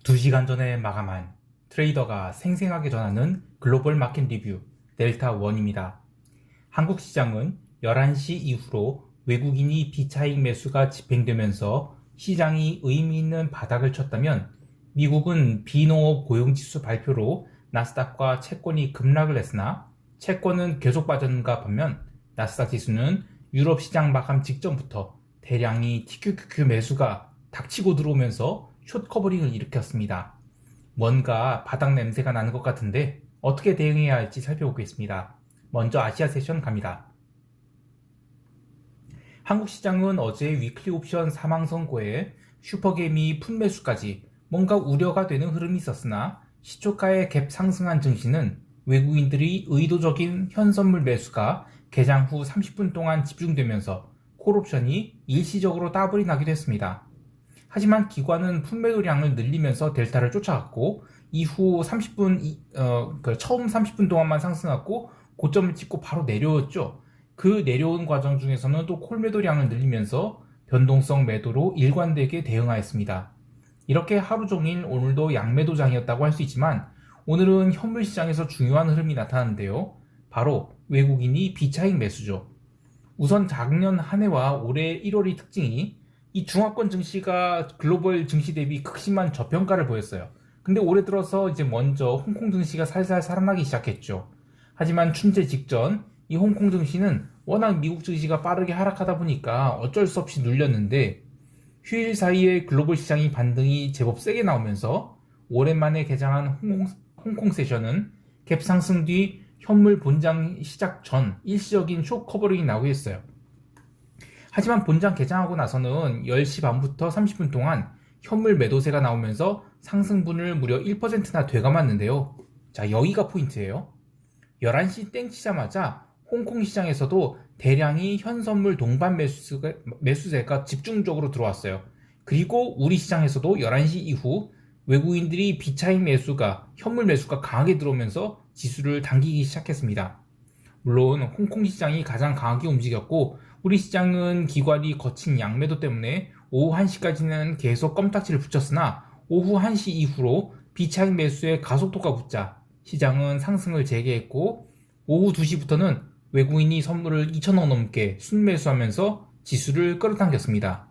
2시간 전에 마감한 트레이더가 생생하게 전하는 글로벌 마켓 리뷰 델타1입니다. 한국 시장은 11시 이후로 외국인이 비차익 매수가 집행되면서 시장이 의미 있는 바닥을 쳤다면 미국은 비농업 고용지수 발표로 나스닥과 채권이 급락을 했으나 채권은 계속 빠졌는가 반면 나스닥 지수는 유럽 시장 마감 직전부터 대량의 TQQQ 매수가 닥치고 들어오면서 숏 커버링을 일으켰습니다. 뭔가 바닥 냄새가 나는 것 같은데 어떻게 대응해야 할지 살펴보겠습니다. 먼저 아시아 세션 갑니다. 한국 시장은 어제 위클리 옵션 사망 선고에 슈퍼게임이 풋매수까지 뭔가 우려가 되는 흐름이 있었으나 시초가의 갭 상승한 증시는 외국인들이 의도적인 현선물 매수가 개장 후 30분 동안 집중되면서 콜옵션이 일시적으로 따블이 나기도 했습니다. 하지만 기관은 풋매도량을 늘리면서 델타를 쫓아갔고 이후 30분 처음 30분 동안만 상승했고 고점을 찍고 바로 내려왔죠. 그 내려온 과정 중에서는 또 콜매도량을 늘리면서 변동성 매도로 일관되게 대응하였습니다. 이렇게 하루 종일 오늘도 양매도장이었다고 할 수 있지만 오늘은 현물 시장에서 중요한 흐름이 나타났는데요. 바로 외국인이 비차익 매수죠. 우선 작년 한 해와 올해 1월의 특징이 이 중화권 증시가 글로벌 증시 대비 극심한 저평가를 보였어요. 근데 올해 들어서 이제 먼저 홍콩 증시가 살살 살아나기 시작했죠. 하지만 춘제 직전 이 홍콩 증시는 워낙 미국 증시가 빠르게 하락하다 보니까 어쩔 수 없이 눌렸는데 휴일 사이에 글로벌 시장이 반등이 제법 세게 나오면서 오랜만에 개장한 홍콩 세션은 갭 상승 뒤 현물 본장 시작 전 일시적인 숏 커버링이 나오고 있어요. 하지만 본장 개장하고 나서는 10시 반부터 30분 동안 현물 매도세가 나오면서 상승분을 무려 1%나 되감았는데요. 자, 여기가 포인트예요. 11시 땡 치자마자 홍콩 시장에서도 대량의 현선물 동반 매수세가 집중적으로 들어왔어요. 그리고 우리 시장에서도 11시 이후 외국인들이 비차익 매수가, 현물 매수가 강하게 들어오면서 지수를 당기기 시작했습니다. 물론 홍콩 시장이 가장 강하게 움직였고 우리 시장은 기관이 거친 양매도 때문에 오후 1시까지는 계속 껌딱지를 붙였으나 오후 1시 이후로 비차익 매수에 가속도가 붙자 시장은 상승을 재개했고 오후 2시부터는 외국인이 선물을 2,000원 넘게 순매수하면서 지수를 끌어당겼습니다.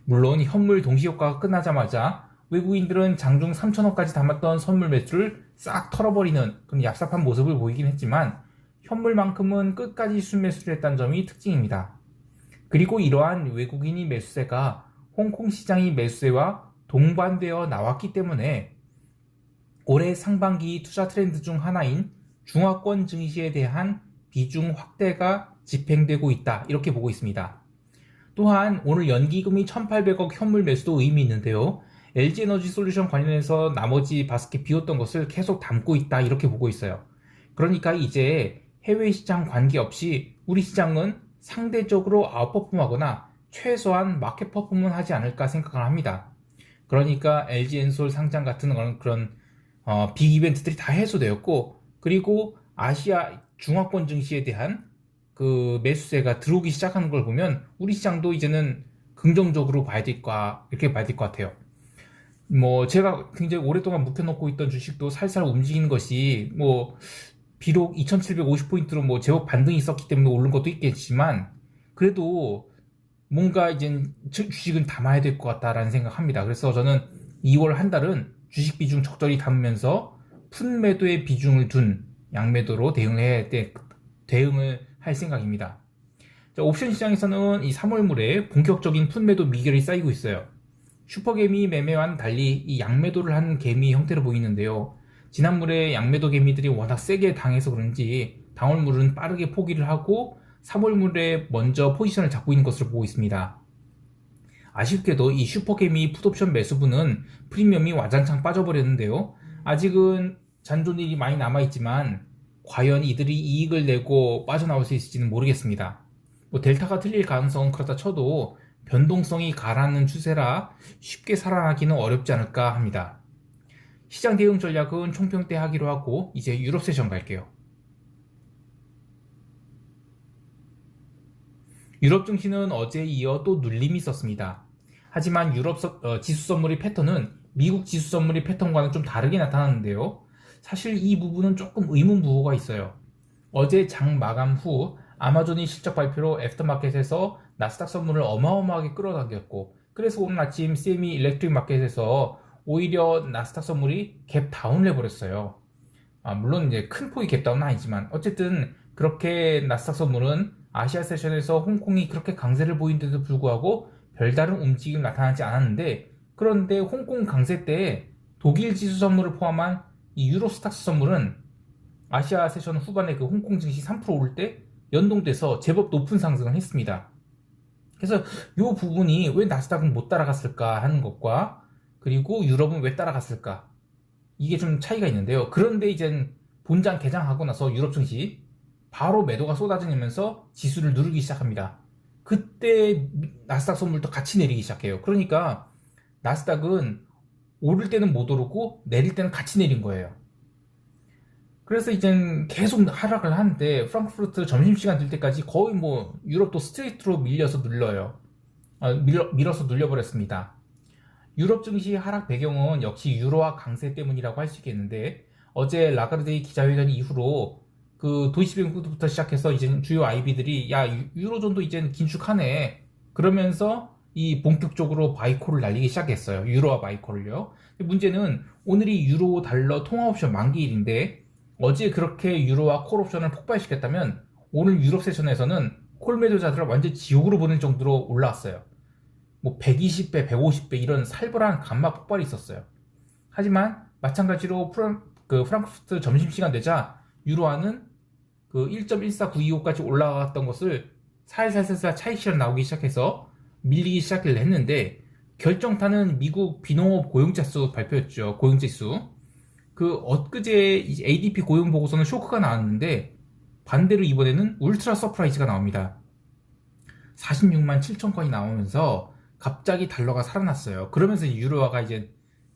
물론 현물 동시효과가 끝나자마자 외국인들은 장중 3,000원까지 담았던 선물 매수를 싹 털어버리는 그런 얍삽한 모습을 보이긴 했지만 현물만큼은 끝까지 순매수를 했다는 점이 특징입니다. 그리고 이러한 외국인이 매수세가 홍콩 시장이 매수세와 동반되어 나왔기 때문에 올해 상반기 투자 트렌드 중 하나인 중화권 증시에 대한 비중 확대가 집행되고 있다 이렇게 보고 있습니다. 또한 오늘 연기금이 1,800억 현물 매수도 의미 있는데요. LG에너지솔루션 관련해서 나머지 바스켓 비웠던 것을 계속 담고 있다 이렇게 보고 있어요. 그러니까 이제 해외 시장 관계없이 우리 시장은 상대적으로 아웃퍼폼하거나 최소한 마켓 퍼폼은 하지 않을까 생각을 합니다. 그러니까 LG엔솔 상장 같은 그런 빅 이벤트들이 다 해소되었고 그리고 아시아 중화권 증시에 대한 그 매수세가 들어오기 시작하는 걸 보면 우리 시장도 이제는 긍정적으로 이렇게 봐야 될 것 같아요. 뭐 제가 굉장히 오랫동안 묵혀놓고 있던 주식도 살살 움직이는 것이 뭐 비록 2750포인트로 뭐 제법 반등이 있었기 때문에 오른 것도 있겠지만 그래도 뭔가 이제 주식은 담아야 될 것 같다라는 생각합니다. 그래서 저는 2월 한 달은 주식 비중 적절히 담으면서 풋매도의 비중을 둔 양매도로 대응을 할 생각입니다. 자, 옵션 시장에서는 이 3월물에 본격적인 풋매도 미결이 쌓이고 있어요. 슈퍼개미 매매와는 달리 이 양매도를 한 개미 형태로 보이는데요. 지난물에 양매도 개미들이 워낙 세게 당해서 그런지 당월물은 빠르게 포기를 하고 3월물에 먼저 포지션을 잡고 있는 것으로 보고 있습니다. 아쉽게도 이 슈퍼개미 풋옵션 매수분은 프리미엄이 와장창 빠져버렸는데요. 아직은 잔존일이 많이 남아있지만 과연 이들이 이익을 내고 빠져나올 수 있을지는 모르겠습니다. 뭐 델타가 틀릴 가능성은 그렇다 쳐도 변동성이 가라앉는 추세라 쉽게 살아나기는 어렵지 않을까 합니다. 시장 대응 전략은 총평 때 하기로 하고 이제 유럽 세션 갈게요. 유럽 증시는 어제에 이어 또 눌림이 있었습니다. 하지만 유럽 지수 선물의 패턴은 미국 지수 선물이 패턴과는 좀 다르게 나타났는데요. 사실 이 부분은 조금 의문부호가 있어요. 어제 장 마감 후 아마존이 실적 발표로 애프터마켓에서 나스닥 선물을 어마어마하게 끌어당겼고, 그래서 오늘 아침 세미 일렉트릭 마켓에서 오히려 나스닥 선물이 갭 다운을 해버렸어요. 물론 이제 큰 폭의 갭 다운은 아니지만 어쨌든 그렇게 나스닥 선물은 아시아 세션에서 홍콩이 그렇게 강세를 보이는데도 불구하고 별다른 움직임 나타나지 않았는데, 그런데 홍콩 강세 때 독일 지수 선물을 포함한 이 유로스탁스 선물은 아시아 세션 후반에 그 홍콩 증시 3% 오를 때 연동돼서 제법 높은 상승을 했습니다. 그래서 이 부분이 왜 나스닥은 못 따라갔을까 하는 것과, 그리고 유럽은 왜 따라갔을까, 이게 좀 차이가 있는데요. 그런데 이제 본장 개장하고 나서 유럽 증시 바로 매도가 쏟아지면서 지수를 누르기 시작합니다. 그때 나스닥 선물도 같이 내리기 시작해요. 그러니까 나스닥은 오를 때는 못 오르고 내릴 때는 같이 내린 거예요. 그래서 이제 계속 하락을 하는데 프랑크푸르트 점심시간 될 때까지 거의 뭐 유럽도 스트레이트로 밀려서 눌러요. 밀어서 눌려버렸습니다. 유럽 증시 하락 배경은 역시 유로화 강세 때문이라고 할 수 있겠는데, 어제 라가르데 기자회견 이후로 그 도이치뱅크부터 시작해서 이제 주요 IB들이 야 유로존도 이제 긴축하네 그러면서 이 본격적으로 바이콜을 날리기 시작했어요. 유로화 바이콜을요. 문제는 오늘이 유로 달러 통화옵션 만기일인데, 어제 그렇게 유로화 콜옵션을 폭발시켰다면 오늘 유럽 세션에서는 콜 매도자들을 완전 지옥으로 보낼 정도로 올라왔어요. 뭐 120배, 150배 이런 살벌한 감마 폭발이 있었어요. 하지만 마찬가지로 프랑크푸르트 점심시간 되자 유로화는 그 1.14925까지 올라갔던 것을 살살살살 차익 실현 나오기 시작해서 밀리기 시작을 했는데, 결정타는 미국 비농업 고용자수 발표였죠. 고용지수. 그 엊그제 ADP 고용 보고서는 쇼크가 나왔는데, 반대로 이번에는 울트라 서프라이즈가 나옵니다. 46만 7천 건이 나오면서 갑자기 달러가 살아났어요. 그러면서 유로화가 이제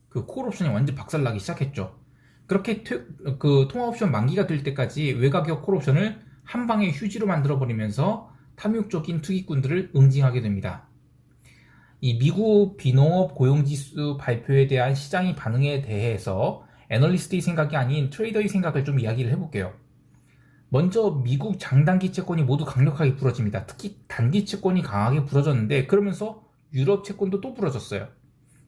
그 콜옵션이 완전 박살나기 시작했죠. 그렇게 그 통화옵션 만기가 될 때까지 외곽역 콜옵션을 한 방에 휴지로 만들어버리면서 탐욕적인 투기꾼들을 응징하게 됩니다. 이 미국 비농업 고용지수 발표에 대한 시장의 반응에 대해서 애널리스트의 생각이 아닌 트레이더의 생각을 좀 이야기를 해볼게요. 먼저 미국 장단기 채권이 모두 강력하게 부러집니다. 특히 단기 채권이 강하게 부러졌는데, 그러면서 유럽 채권도 또 부러졌어요.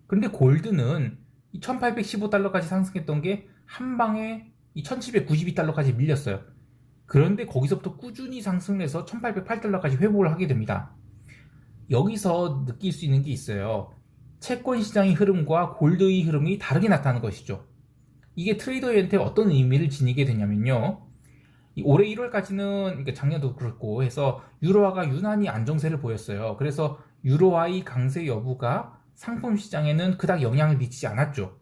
그런데 골드는 1815달러까지 상승했던 게 한 방에 1792달러까지 밀렸어요. 그런데 거기서부터 꾸준히 상승해서 1808달러까지 회복을 하게 됩니다. 여기서 느낄 수 있는 게 있어요. 채권 시장의 흐름과 골드의 흐름이 다르게 나타나는 것이죠. 이게 트레이더한테 어떤 의미를 지니게 되냐면요, 올해 1월까지는, 그러니까 작년도 그렇고 해서 유로화가 유난히 안정세를 보였어요. 그래서 유로화의 강세 여부가 상품 시장에는 그닥 영향을 미치지 않았죠.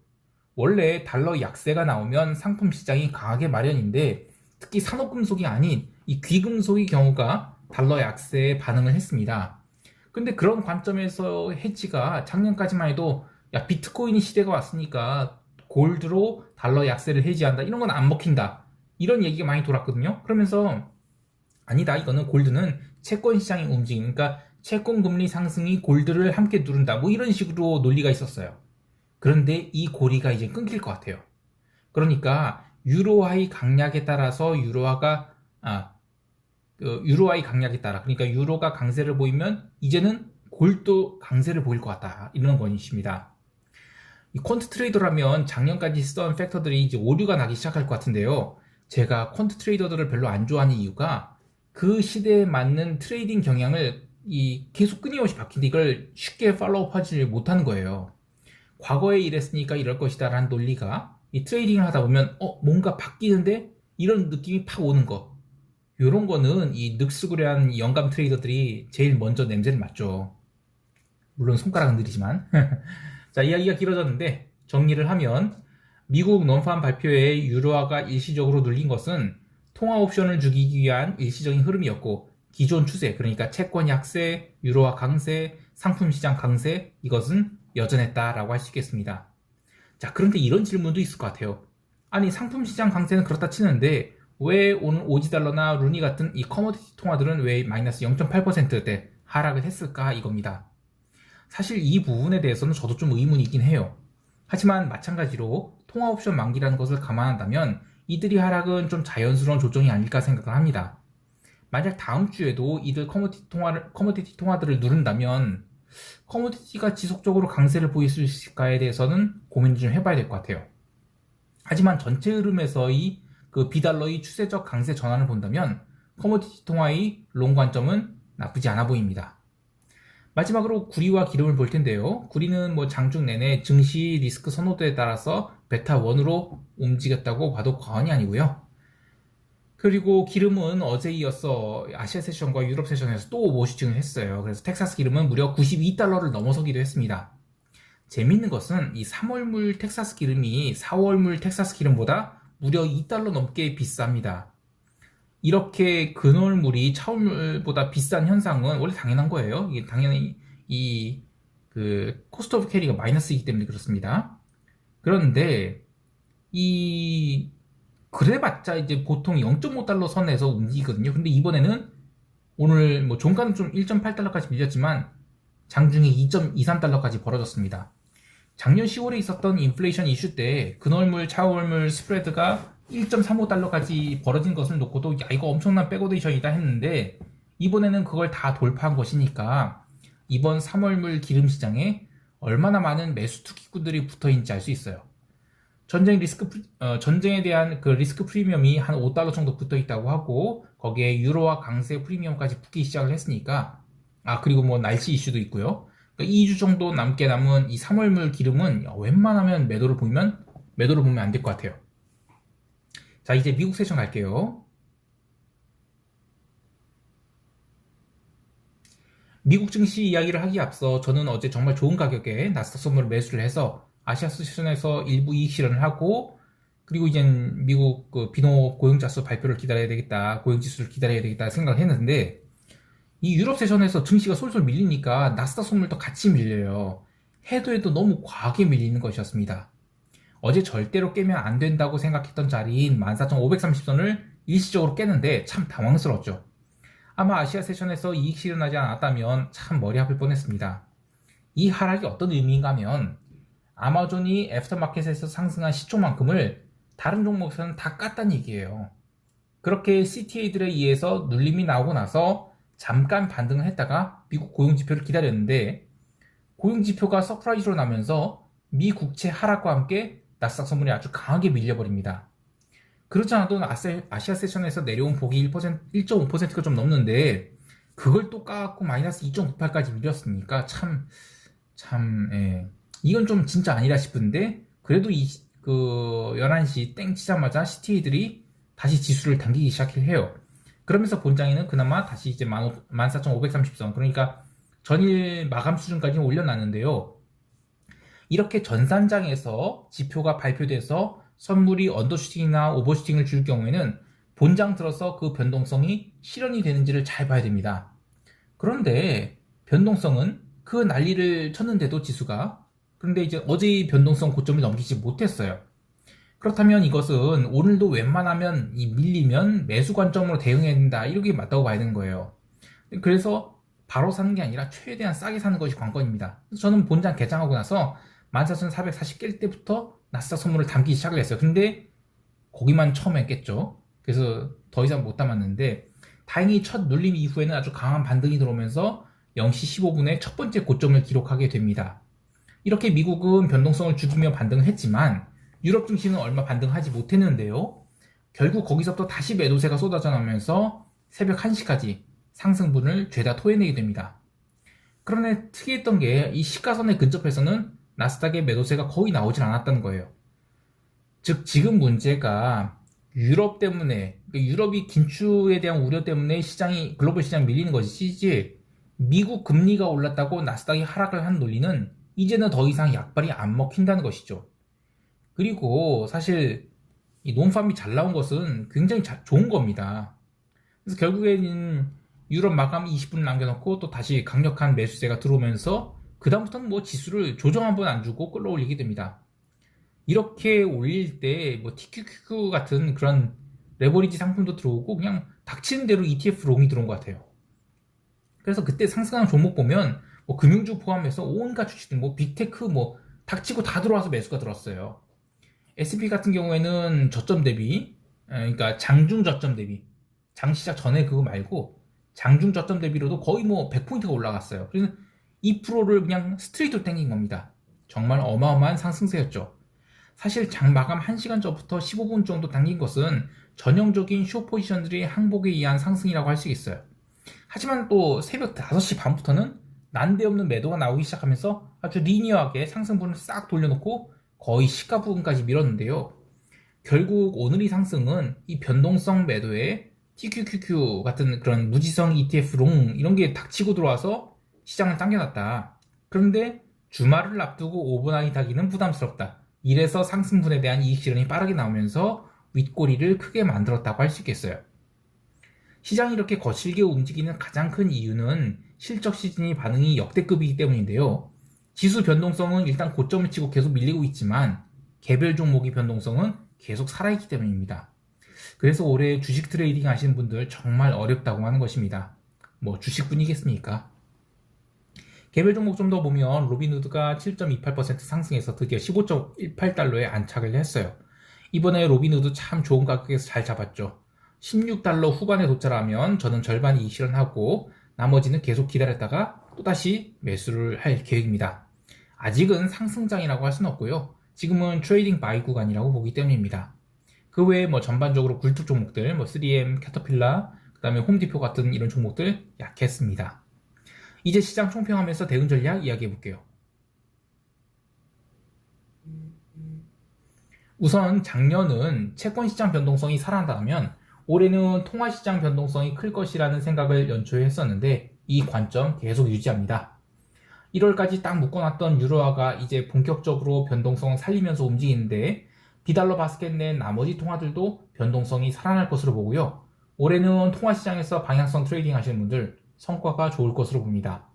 원래 달러 약세가 나오면 상품 시장이 강하게 마련인데, 특히 산업금속이 아닌 이 귀금속의 경우가 달러 약세에 반응을 했습니다. 근데 그런 관점에서 헤지가 작년까지만 해도 야 비트코인이 시대가 왔으니까 골드로 달러 약세를 해지한다, 이런 건 안 먹힌다, 이런 얘기가 많이 돌았거든요. 그러면서 아니다, 이거는 골드는 채권 시장의 움직임, 그러니까 채권 금리 상승이 골드를 함께 누른다, 뭐 이런 식으로 논리가 있었어요. 그런데 이 고리가 이제 끊길 것 같아요. 그러니까 유로화의 강약에 따라서 유로화의 강약에 따라, 그러니까 유로가 강세를 보이면 이제는 골도 강세를 보일 것 같다, 이런 것입니다. 이 퀀트 트레이더라면 작년까지 쓰던 팩터들이 이제 오류가 나기 시작할 것 같은데요. 제가 퀀트 트레이더들을 별로 안 좋아하는 이유가 그 시대에 맞는 트레이딩 경향을 계속 끊임없이 바뀌는데 이걸 쉽게 팔로우하지 못하는 거예요. 과거에 이랬으니까 이럴 것이다 라는 논리가 이 트레이딩을 하다 보면 뭔가 바뀌는데 이런 느낌이 팍 오는 거, 요런 거는 이 늑수구레한 영감 트레이더들이 제일 먼저 냄새를 맡죠. 물론 손가락은 느리지만. 자, 이야기가 길어졌는데 정리를 하면, 미국 논팜 발표에 유로화가 일시적으로 눌린 것은 통화 옵션을 죽이기 위한 일시적인 흐름이었고, 기존 추세, 그러니까 채권 약세, 유로화 강세, 상품 시장 강세, 이것은 여전했다라고 할 수 있겠습니다. 자, 그런데 이런 질문도 있을 것 같아요. 아니, 상품 시장 강세는 그렇다 치는데 왜 오늘 오지달러나 루니 같은 이 커머디티 통화들은 왜 마이너스 0.8%대 하락을 했을까, 이겁니다. 사실 이 부분에 대해서는 저도 좀 의문이 있긴 해요. 하지만 마찬가지로 통화 옵션 만기라는 것을 감안한다면 이들이 하락은 좀 자연스러운 조정이 아닐까 생각을 합니다. 만약 다음 주에도 이들 커머디티 통화들을 누른다면 커머디티가 지속적으로 강세를 보일 수 있을까에 대해서는 고민을 좀 해봐야 될 것 같아요. 하지만 전체 흐름에서의 그 비달러의 추세적 강세 전환을 본다면 커머디티 통화의 롱 관점은 나쁘지 않아 보입니다. 마지막으로 구리와 기름을 볼 텐데요. 구리는 장중 내내 증시 리스크 선호도에 따라서 베타 1으로 움직였다고 봐도 과언이 아니고요. 그리고 기름은 어제 이어서 아시아 세션과 유럽 세션에서 또 오버슈팅을 했어요. 그래서 텍사스 기름은 무려 92달러를 넘어서기도 했습니다. 재밌는 것은 이 3월물 텍사스 기름이 4월물 텍사스 기름보다 무려 2달러 넘게 비쌉니다. 이렇게 근월물이 차월물보다 비싼 현상은 원래 당연한 거예요. 이게 당연히 코스트 오브 캐리가 마이너스이기 때문에 그렇습니다. 그런데 그래봤자 이제 보통 0.5달러 선에서 움직이거든요. 근데 이번에는 오늘 종가는 좀 1.8달러까지 밀렸지만 장중에 2.23달러까지 벌어졌습니다. 작년 10월에 있었던 인플레이션 이슈 때 근월물, 차월물 스프레드가 1.35달러까지 벌어진 것을 놓고도 야 이거 엄청난 백오데이션이다 했는데 이번에는 그걸 다 돌파한 것이니까 이번 3월물 기름 시장에 얼마나 많은 매수 투기꾼들이 붙어있는지 알 수 있어요. 전쟁에 대한 그 리스크 프리미엄이 한 5달러 정도 붙어있다고 하고 거기에 유로와 강세 프리미엄까지 붙기 시작을 했으니까 그리고 날씨 이슈도 있고요. 그러니까 2주 정도 남게 남은 이 3월물 기름은 웬만하면 매도를 보면 안 될 것 같아요. 자, 이제 미국 세션 갈게요. 미국 증시 이야기를 하기에 앞서 저는 어제 정말 좋은 가격에 나스닥 선물을 매수를 해서 아시아 세션에서 일부 이익 실현을 하고 그리고 이젠 미국 비노 고용자 수 발표를 기다려야 되겠다, 고용지수를 기다려야 되겠다 생각을 했는데 이 유럽 세션에서 증시가 솔솔 밀리니까 나스닥 선물도 같이 밀려요. 해도 너무 과하게 밀리는 것이었습니다. 어제 절대로 깨면 안 된다고 생각했던 자리인 14,530선을 일시적으로 깨는데 참 당황스러웠죠. 아마 아시아 세션에서 이익 실현하지 않았다면 참 머리 아플 뻔했습니다. 이 하락이 어떤 의미인가 하면 아마존이 애프터마켓에서 상승한 시총만큼을 다른 종목에서는 다 깠다는 얘기예요. 그렇게 CTA들에 의해서 눌림이 나오고 나서 잠깐 반등을 했다가 미국 고용지표를 기다렸는데 고용지표가 서프라이즈로 나면서 미 국채 하락과 함께 나스닥 선물이 아주 강하게 밀려버립니다. 그렇지 않아도 아시아 세션에서 내려온 폭이 1.5%가 좀 넘는데 그걸 또 까갖고 마이너스 2.98까지 밀렸으니까 이건 좀 진짜 아니라 싶은데 그래도 11시 땡 치자마자 CTA들이 다시 지수를 당기기 시작해요. 그러면서 본장에는 그나마 다시 이제 14,530선 그러니까 전일 마감 수준까지 올려놨는데요. 이렇게 전산장에서 지표가 발표돼서 선물이 언더슈팅이나 오버슈팅을 줄 경우에는 본장 들어서 그 변동성이 실현이 되는지를 잘 봐야 됩니다. 그런데 변동성은 그 난리를 쳤는데도 지수가 그런데 이제 어제의 변동성 고점을 넘기지 못했어요. 그렇다면 이것은 오늘도 웬만하면 밀리면 매수 관점으로 대응해야 된다 이렇게 맞다고 봐야 되는 거예요. 그래서 바로 사는 게 아니라 최대한 싸게 사는 것이 관건입니다. 그래서 저는 본장 개장하고 나서 14,440 깰 때부터 나스닥 선물을 담기 시작을 했어요. 근데 거기만 처음에 깼죠. 그래서 더 이상 못 담았는데 다행히 첫 눌림 이후에는 아주 강한 반등이 들어오면서 0시 15분에 첫 번째 고점을 기록하게 됩니다. 이렇게 미국은 변동성을 죽이며 반등을 했지만 유럽 증시는 얼마 반등하지 못했는데요. 결국 거기서부터 다시 매도세가 쏟아져 나오면서 새벽 1시까지 상승분을 죄다 토해내게 됩니다. 그런데 특이했던 게 이 시가선에 근접해서는 나스닥의 매도세가 거의 나오질 않았다는 거예요. 즉 지금 문제가 유럽 때문에 유럽이 긴축에 대한 우려 때문에 글로벌 시장이 밀리는 것이지 미국 금리가 올랐다고 나스닥이 하락을 한 논리는 이제는 더 이상 약발이 안 먹힌다는 것이죠. 그리고 사실 이 논팜이 잘 나온 것은 굉장히 좋은 겁니다. 그래서 결국에는 유럽 마감 20분을 남겨놓고 또 다시 강력한 매수세가 들어오면서 그 다음부터는 지수를 조정 한번 안 주고 끌어올리게 됩니다. 이렇게 올릴 때 TQQQ 같은 그런 레버리지 상품도 들어오고 그냥 닥치는 대로 ETF 롱이 들어온 것 같아요. 그래서 그때 상승하는 종목 보면 금융주 포함해서 온갖 주식들 빅테크 닥치고 다 들어와서 매수가 들었어요. S&P 같은 경우에는 저점 대비, 그러니까 장중 저점 대비, 장 시작 전에 그거 말고 장중 저점 대비로도 거의 뭐 100포인트가 올라갔어요. 그래서 2%를 그냥 스트레이트로 땡긴 겁니다. 정말 어마어마한 상승세였죠. 사실 장 마감 1시간 전부터 15분 정도 당긴 것은 전형적인 숏 포지션들의 항복에 의한 상승이라고 할 수 있어요. 하지만 또 새벽 5시 반부터는 난데없는 매도가 나오기 시작하면서 아주 리니어하게 상승분을 싹 돌려놓고 거의 시가 부근까지 밀었는데요. 결국 오늘 이 상승은 이 변동성 매도에 TQQQ 같은 그런 무지성 ETF 롱 이런 게 닥치고 들어와서 시장을 당겨놨다. 그런데 주말을 앞두고 오버나잇 하기는 부담스럽다. 이래서 상승분에 대한 이익 실현이 빠르게 나오면서 윗꼬리를 크게 만들었다고 할 수 있겠어요. 시장이 이렇게 거칠게 움직이는 가장 큰 이유는 실적 시즌이 반응이 역대급이기 때문인데요. 지수 변동성은 일단 고점을 치고 계속 밀리고 있지만 개별 종목의 변동성은 계속 살아있기 때문입니다. 그래서 올해 주식 트레이딩 하시는 분들 정말 어렵다고 하는 것입니다. 뭐 주식뿐이겠습니까? 개별 종목 좀 더 보면 로빈후드가 7.28% 상승해서 드디어 15.18달러에 안착을 했어요. 이번에 로빈후드 참 좋은 가격에서 잘 잡았죠. 16달러 후반에 도달하면 저는 절반 이익 실현하고 나머지는 계속 기다렸다가 또다시 매수를 할 계획입니다. 아직은 상승장이라고 할 수는 없고요. 지금은 트레이딩 바이 구간이라고 보기 때문입니다. 그 외에 뭐 전반적으로 굴뚝 종목들, 뭐 3M, 캐터필라, 그 다음에 홈디포 같은 이런 종목들 약했습니다. 이제 시장 총평하면서 대응 전략 이야기해 볼게요. 우선 작년은 채권시장 변동성이 살아난다면 올해는 통화시장 변동성이 클 것이라는 생각을 연초에 했었는데 이 관점 계속 유지합니다. 1월까지 딱 묶어놨던 유로화가 이제 본격적으로 변동성 살리면서 움직이는데 비달러 바스켓 내 나머지 통화들도 변동성이 살아날 것으로 보고요. 올해는 통화시장에서 방향성 트레이딩 하시는 분들 성과가 좋을 것으로 봅니다.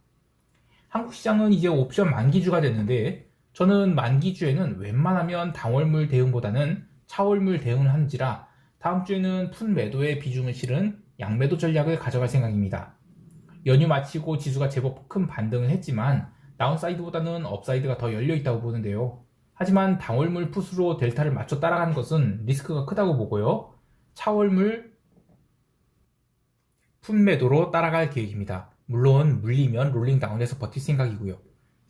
한국 시장은 이제 옵션 만기주가 됐는데 저는 만기주에는 웬만하면 당월물 대응보다는 차월물 대응을 하는지라 다음 주에는 푼 매도의 비중을 실은 양매도 전략을 가져갈 생각입니다. 연휴 마치고 지수가 제법 큰 반등을 했지만 다운사이드보다는 업사이드가 더 열려있다고 보는데요. 하지만 당월물 풋으로 델타를 맞춰 따라가는 것은 리스크가 크다고 보고요. 차월물 풋 매도로 따라갈 계획입니다. 물론 물리면 롤링다운해서 버틸 생각이고요.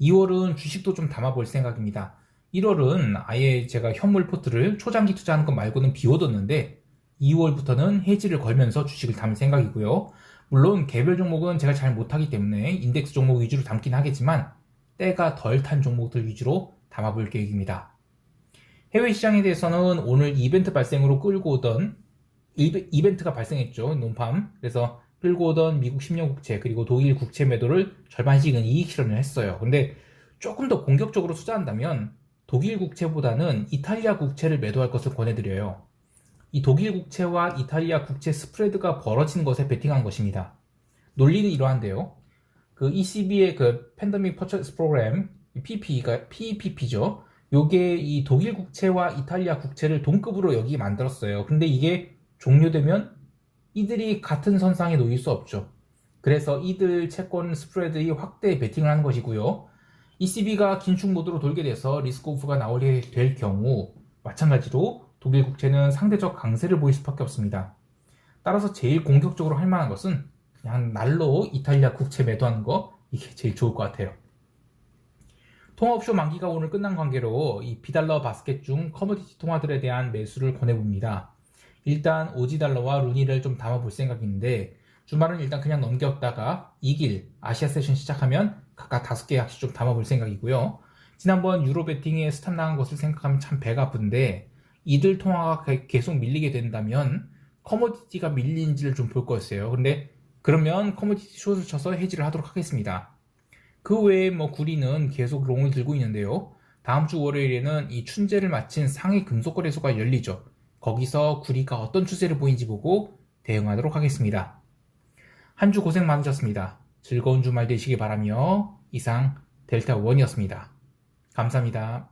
2월은 주식도 좀 담아볼 생각입니다. 1월은 아예 제가 현물 포트를 초장기 투자하는 것 말고는 비워뒀는데 2월부터는 해지를 걸면서 주식을 담을 생각이고요. 물론 개별 종목은 제가 잘 못하기 때문에 인덱스 종목 위주로 담긴 하겠지만 때가 덜 탄 종목들 위주로 담아볼 계획입니다. 해외 시장에 대해서는 오늘 이벤트 발생으로 끌고 오던 이벤트가 발생했죠. 논팜. 그래서 끌고 오던 미국 10년 국채 그리고 독일 국채 매도를 절반씩은 이익 실현을 했어요. 근데 조금 더 공격적으로 투자한다면 독일 국채보다는 이탈리아 국채를 매도할 것을 권해드려요. 이 독일 국채와 이탈리아 국채 스프레드가 벌어지는 것에 베팅한 것입니다. 논리는 이러한데요. 그 ECB의 그 팬데믹 퍼처스 프로그램 PPP가 PEPP죠. 요게 이 독일 국채와 이탈리아 국채를 동급으로 여기 만들었어요. 근데 이게 종료되면 이들이 같은 선상에 놓일 수 없죠. 그래서 이들 채권 스프레드의 확대 베팅을 하는 것이고요. ECB가 긴축 모드로 돌게 돼서 리스크 오프가 나오게 될 경우 마찬가지로 독일 국채는 상대적 강세를 보일 수밖에 없습니다. 따라서 제일 공격적으로 할 만한 것은 그냥 날로 이탈리아 국채 매도하는 거 이게 제일 좋을 것 같아요. 통화옵션 만기가 오늘 끝난 관계로 이 비달러 바스켓 중 커머디티 통화들에 대한 매수를 권해봅니다. 일단 오지달러와 루니를 좀 담아볼 생각인데 주말은 일단 그냥 넘겼다가 2길 아시아 세션 시작하면 각각 5개 약씩 좀 담아볼 생각이고요. 지난번 유로 베팅에 스탑 나간 것을 생각하면 참 배가 아픈데 이들 통화가 계속 밀리게 된다면 커머디티가 밀린지를 좀 볼 거였어요. 근데 그러면 커머디티 숏을 쳐서 해지를 하도록 하겠습니다. 그 외에 뭐 구리는 계속 롱을 들고 있는데요. 다음 주 월요일에는 이 춘제를 마친 상해 금속거래소가 열리죠. 거기서 구리가 어떤 추세를 보인지 보고 대응하도록 하겠습니다. 한 주 고생 많으셨습니다. 즐거운 주말 되시기 바라며 이상 델타원이었습니다. 감사합니다.